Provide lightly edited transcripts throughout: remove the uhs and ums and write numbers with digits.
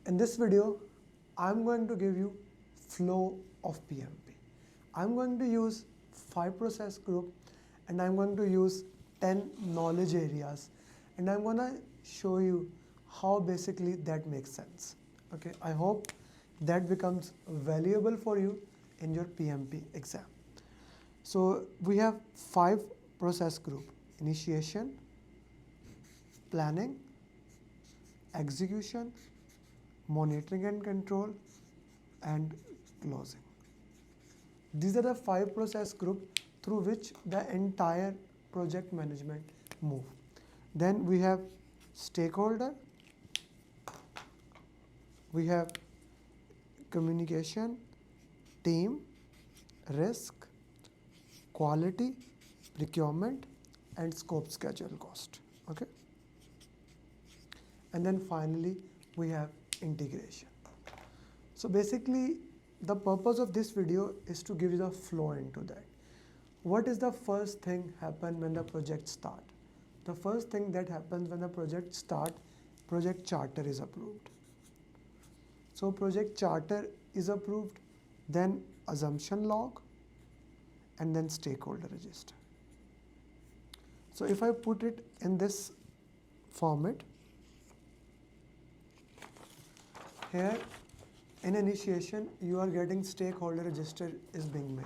In this video, I'm going to give you flow of PMP. I'm going to use 5 process group and I'm going to use 10 knowledge areas, and I'm going to show you how basically that makes sense. Okay, I hope that becomes valuable for you in your PMP exam. So we have 5 process group: initiation, planning, execution, monitoring and control, and closing. These are the 5 process group through which the entire project management move. Then we have stakeholder, we have communication, team, risk, quality, procurement, and scope, schedule, cost. Okay. And then finally we have integration. So basically the purpose of this video is to give you the flow into that. What is the first thing happen when the project start? The first thing that happens when the project start, project charter is approved. So project charter is approved, then assumption log, and then stakeholder register. So if I put it in this format, here in initiation you are getting stakeholder register is being made.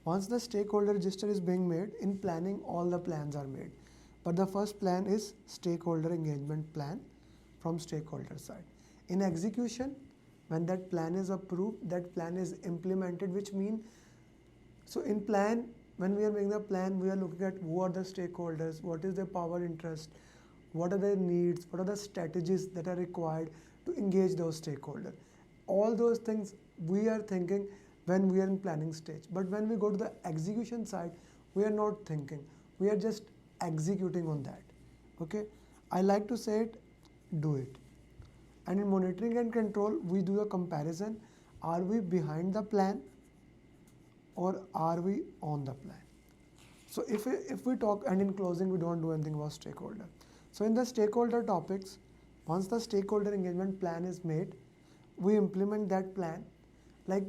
Once the stakeholder register is being made, in planning all the plans are made. But the first plan is stakeholder engagement plan from stakeholder side. In execution, when that plan is approved, that plan is implemented, which means, so in plan, when we are making the plan, we are looking at who are the stakeholders, what is their power interest, what are their needs, what are the strategies that are required to engage those stakeholders. All those things we are thinking when we are in planning stage. But when we go to the execution side, we are not thinking, we are just executing on that. Okay, I like to say it, do it. And in monitoring and control, we do a comparison. Are we behind the plan or are we on the plan? So if we talk, and in closing we don't do anything about stakeholder. So in the stakeholder topics, once the stakeholder engagement plan is made, we implement that plan. Like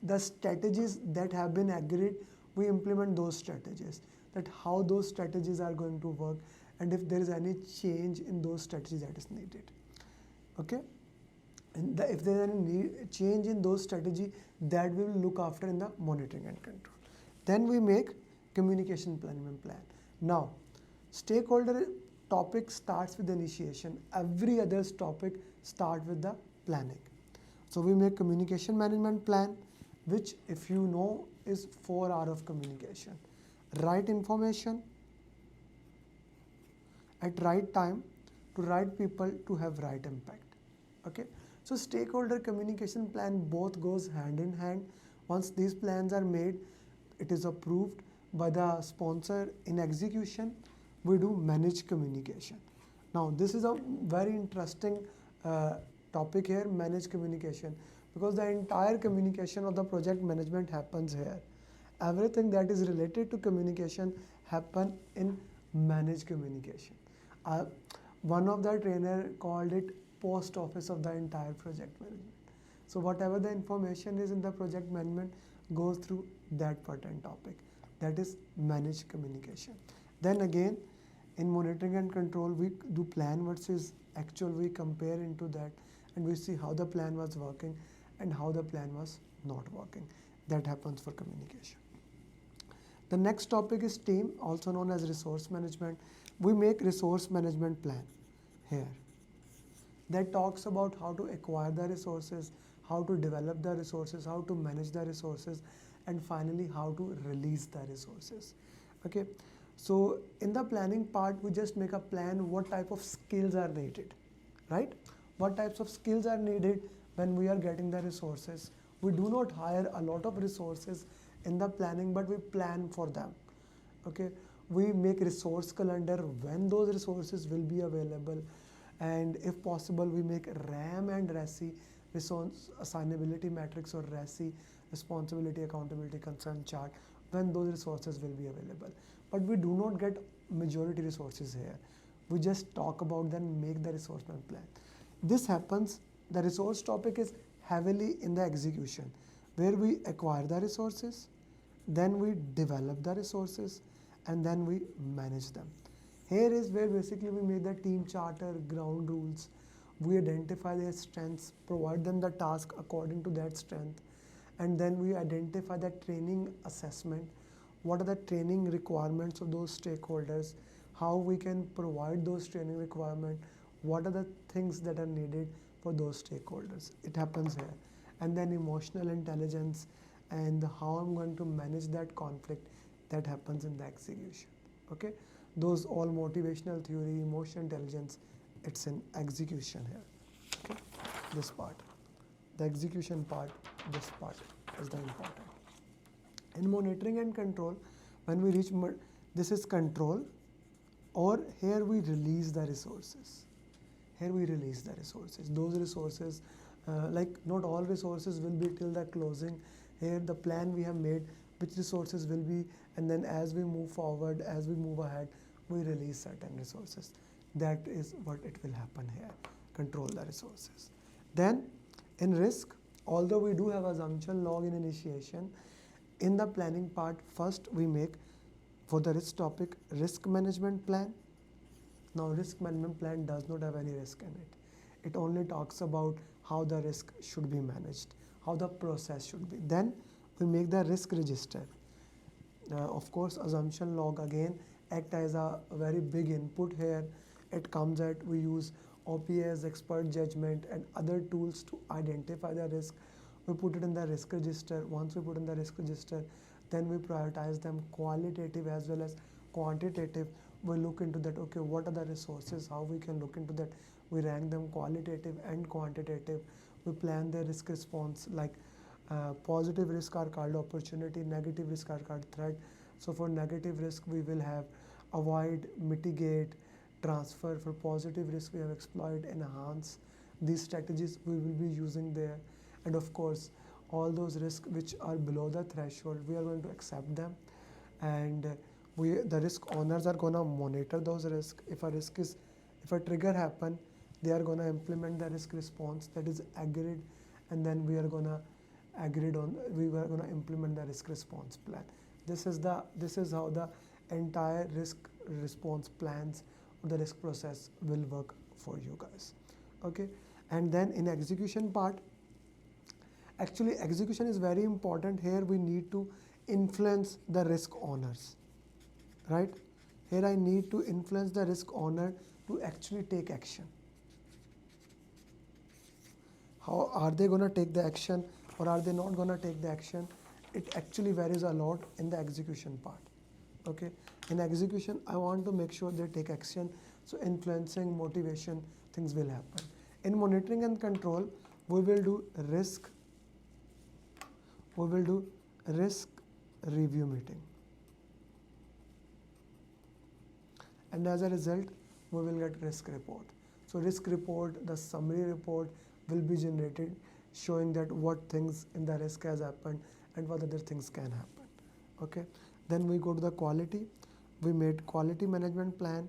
the strategies that have been agreed, we implement those strategies. That how those strategies are going to work, and if there is any change in those strategies that is needed. Okay, and if there is any change in those strategy, that we will look after in the monitoring and control. Then we make communication plan. Now, stakeholder topic starts with initiation. Every other topic start with the planning. So we make communication management plan, which, if you know, is 4 hours of communication. Right information at right time to right people to have right impact. Okay, so stakeholder communication plan both goes hand in hand. Once these plans are made, it is approved by the sponsor. In execution, we do manage communication. Now this is a very interesting topic here, manage communication, because the entire communication of the project management happens here. Everything that is related to communication happen in managed communication. One of the trainer called it post office of the entire project management. So whatever the information is in the project management goes through that pertinent topic, that is managed communication. Then again, in monitoring and control, we do plan versus actual. We compare into that and we see how the plan was working and how the plan was not working. That happens for communication. The next topic is team, also known as resource management. We make resource management plan here. That talks about how to acquire the resources, how to develop the resources, how to manage the resources, and finally how to release the resources. Okay, so in the planning part, we just make a plan what type of skills are needed, right? What types of skills are needed when we are getting the resources. We do not hire a lot of resources in the planning, but we plan for them. Okay, we make resource calendar when those resources will be available, and if possible we make RAM and RACI, resource assignability matrix, or RACI, responsibility accountability concern chart, when those resources will be available. But we do not get majority resources here. We just talk about them, make the resource plan. This happens The resource topic is heavily in the execution, where we acquire the resources, then we develop the resources, and then we manage them. Here is where basically we make the team charter, ground rules, we identify their strengths, provide them the task according to that strength, and then we identify the training assessment, what are the training requirements of those stakeholders, how we can provide those training requirements, what are the things that are needed for those stakeholders. It happens here. And then emotional intelligence and how I'm going to manage that conflict, that happens in the execution. Okay, those all motivational theory, emotional intelligence, it's in execution here. Okay, this part, the execution part, this part is the important. In monitoring and control, when we reach this is control, or here we release the resources. Here we release the resources. Those resources, like not all resources will be till the closing. Here the plan we have made, which resources will be, and then as we move forward, as we move ahead, we release certain resources. That is what it will happen here. Control the resources. Then in risk, although we do have assumption log in initiation, in the planning part, first we make for the risk topic risk management plan. Now risk management plan does not have any risk in it. It only talks about how the risk should be managed, how the process should be. Then we make the risk register. Of course, assumption log again act as a very big input here. It comes at, we use OPS, expert judgment, and other tools to identify the risk. We put it in the risk register. Once we put in the risk register, then we prioritize them qualitative as well as quantitative. We look into that, okay, what are the resources, how we can look into that. We rank them qualitative and quantitative. We plan their risk response, like positive risk are called opportunity, negative risk are called threat. So for negative risk, we will have avoid, mitigate, transfer. For positive risk, we have exploit, enhance. These strategies we will be using there. And of course, all those risks which are below the threshold, we are going to accept them. And the risk owners are going to monitor those risks. If a trigger happen, they are going to implement the risk response that is agreed, and then we are going to implement the risk response plan. This is how the entire risk response plans, the risk process will work for you guys. Okay, and then in execution part, actually execution is very important. Here we need to influence the risk owners, right? Here I need to influence the risk owner to actually take action. How are they going to take the action, or are they not going to take the action? It actually varies a lot in the execution part. Okay, in execution, I want to make sure they take action. So influencing, motivation, things will happen. In monitoring and control, we will do risk review meeting. And as a result, we will get risk report. So risk report, the summary report will be generated showing that what things in the risk has happened and what other things can happen. Okay, then we go to the quality. We made quality management plan.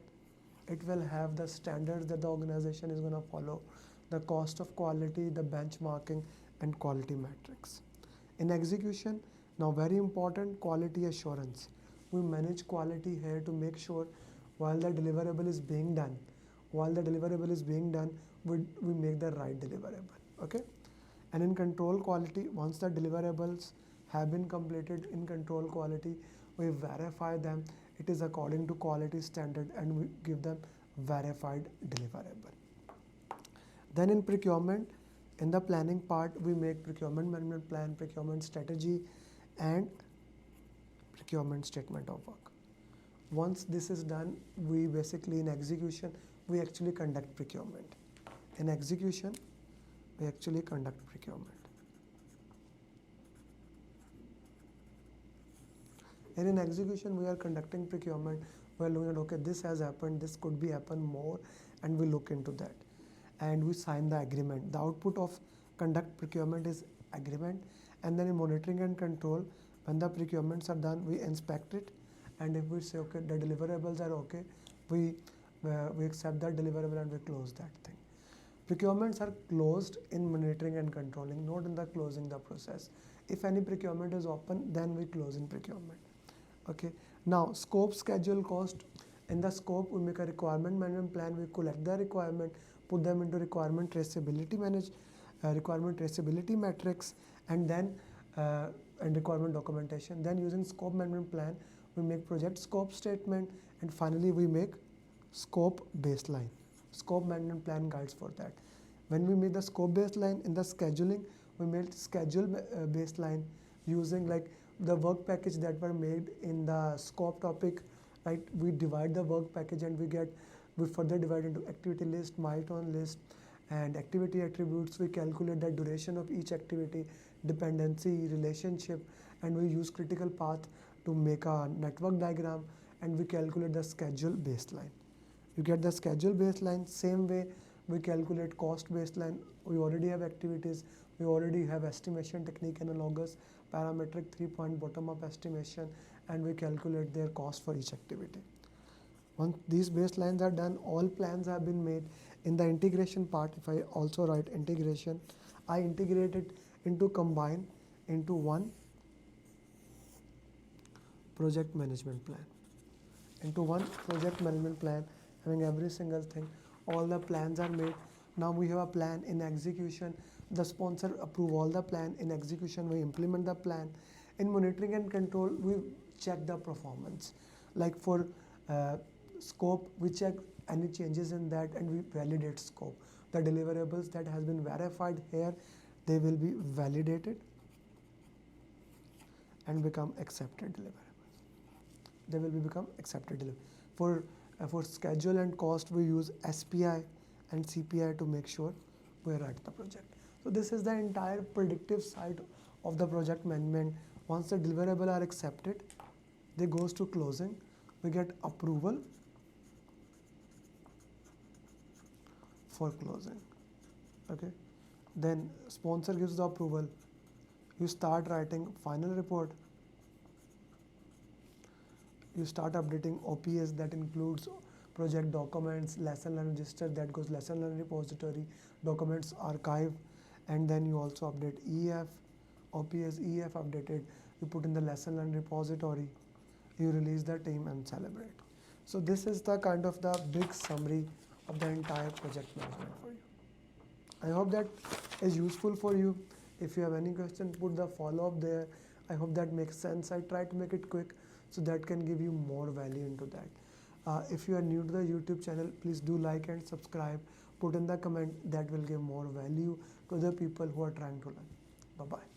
It will have the standards that the organization is going to follow, the cost of quality, the benchmarking, and quality metrics. In execution, now very important, quality assurance. We manage quality here to make sure while the deliverable is being done, we make the right deliverable. Okay, and in control quality, once the deliverables have been completed in control quality, we verify them. It is according to quality standard, and we give them verified deliverable. Then in procurement, in the planning part, we make procurement management plan, procurement strategy, and procurement statement of work. Once this is done, we basically in execution, we actually conduct procurement. In execution, we actually conduct procurement. And in execution, we are conducting procurement. We are looking at, okay, this has happened, this could be happen more, and we look into that. And we sign the agreement. The output of conduct procurement is agreement. And then in monitoring and control, when the procurements are done, we inspect it. And if we say, okay, the deliverables are okay, we accept that deliverable and we close that thing. Procurements are closed in monitoring and controlling, not in the closing the process. If any procurement is open, then we close in procurement. Okay. Now, scope, schedule, cost. In the scope, we make a requirement management plan. We collect the requirement, put them into requirement traceability requirement traceability metrics, and then and requirement documentation. Then using scope management plan, we make project scope statement, and finally we make scope baseline. Scope management plan guides for that. When we make the scope baseline in the scheduling, we made schedule baseline using like the work package that were made in the scope topic, right? We divide the work package and we further divide into activity list, milestone list, and activity attributes. We calculate the duration of each activity, dependency, relationship, and we use critical path to make a network diagram, and we calculate the schedule baseline. You get the schedule baseline. Same way we calculate cost baseline. We already have activities, we already have estimation technique analogous, parametric 3-point bottom-up estimation, and we calculate their cost for each activity. Once these baselines are done, all plans have been made. In the integration part, if I also write integration, I integrate it into combine into one project management plan. Into one project management plan, having every single thing, all the plans are made. Now we have a plan in execution. The sponsor approve all the plan. In execution, we implement the plan. In monitoring and control, we check the performance. Like for scope, we check any changes in that and we validate scope. The deliverables that has been verified here, they will be validated and become accepted deliverables. They will become accepted deliverables. For schedule and cost, we use SPI and CPI to make sure we write the project. So this is the entire predictive side of the project management. Once the deliverables are accepted, they goes to closing. We get approval for closing. Okay. Then sponsor gives the approval. You start writing final report. You start updating OPS, that includes project documents, lesson learned register, that goes lesson learned repository, documents archive, and then you also update EF, OPS, EF updated, you put in the lesson learned repository, you release the team and celebrate. So this is the kind of the big summary of the entire project management for you. I hope that is useful for you. If you have any question, put the follow-up there. I hope that makes sense. I try to make it quick so that can give you more value into that. If you are new to the YouTube channel, please do like and subscribe. Put in the comment, that will give more value to the people who are trying to learn. Bye-bye.